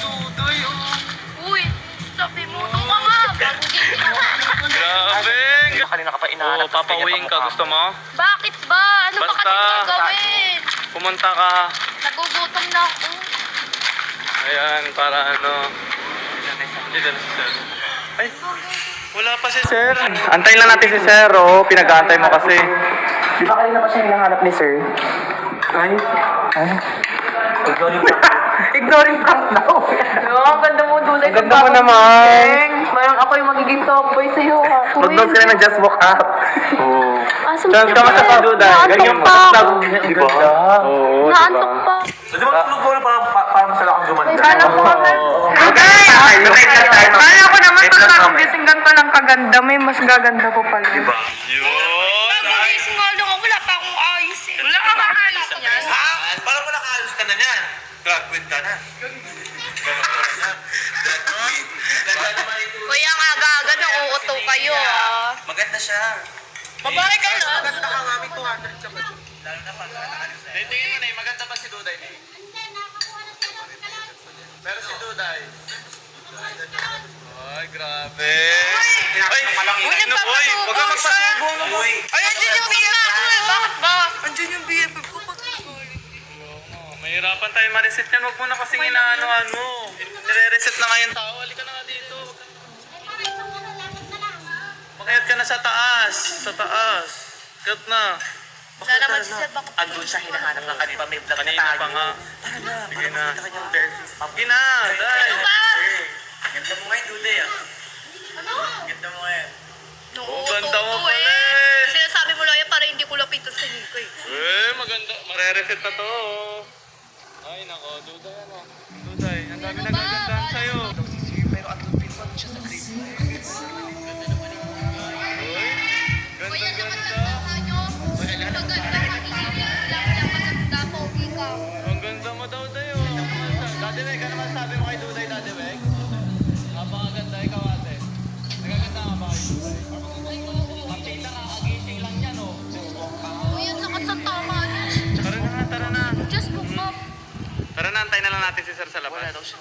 Dudoy, oh. Uy, sabi mo, ito ka nga. Grabe. Kanina ka pa Oo, inaanap. papauwiin ka. Gusto mo? Bakit ba? Ano ba Basta. kasi gagawin? Pumunta ka. Nagugutom na ako. Ayan, para ano. Dito na si Sir. Ay, wala pa si Sir. Antayin lang natin si Sir, oh. Pinag-aantay mo kasi. Di ba kanina pa siya hinahanap ni Sir? Ay? Ignoring prank now. Ang ganda mo, Dulay. Ang ganda mo naman. Parang ako yung magiging tomboy sa'yo. Mag-nose ka na ng just walk up. Oo. Asam Kama sa paduda. Ganyan mo. Di ba? Oo, di Naantok ba? pa. Di ba tulog ko na para masala kang gumanda? Kala ko naman. Kala ko naman pag nagising ganito lang kaganda, may mas gaganda ko pala. Diba? Yun. Nagising nga lang ako. Wala pa akong ayos eh. Wala ka ba ayos niyan? Ha? Parang wala ka-ayos ka na niyan. Graduate ka na. Kuya nga gaga na uuto kayo ah. Maganda siya. Babae ka na. Maganda ka nga, may 200 siya. Lalo na pag Tingin mo na, maganda pa si Duday. Pero si Duday. Ay, grabe. Ay, Uy, ano, boy? Huwag ka magpasubo mo, boy. Ay, andyan yung BFF ko eh. Bakit ba? Andyan yung BFF ko. Mahirapan tayo ma-reset yan. Huwag mo na kasing inaano-ano. Nire-reset na nga yung tao. Halika na nga dito. Makayat ka na sa taas. Sa taas. Cut na. Wala naman si Sir. Bakit? Andun siya hinahanap ng kanina. May vlog na Kanina tayo. pa nga. Tara na. Sige Para na. makita kanyang bare face. Sige na. Dahil. Ganda mo ngayon, Duday ah. Ano? Ganda mo ngayon. Oh, ganda mo Nauuto pala eh. eh. Sinasabi mo lang yan para hindi ko lapitan sa ko eh. Maganda. Mare-reset na to. Ay, nako. Duday ano. Duday. Ang dami nagagandahan sa'yo. Pero at least pa siya sa grade. Kuya, Ganda, naman ganda. tanda nyo. Maganda makikinig lang lang maganda. Pogi ka. Ang ganda mo daw tayo. Dati Meg, ano masasabi mo kay Duday, Dati Meg? Napakaganda ikaw ate. Nagaganda ka ba kay Duday? Kapita ka, kagising lang yan oh. Kuya, lakas ang tama niya. Tara na, tara na. Just book up. Tara na, antayin na lang natin si Sir sa labas. Wala daw siya.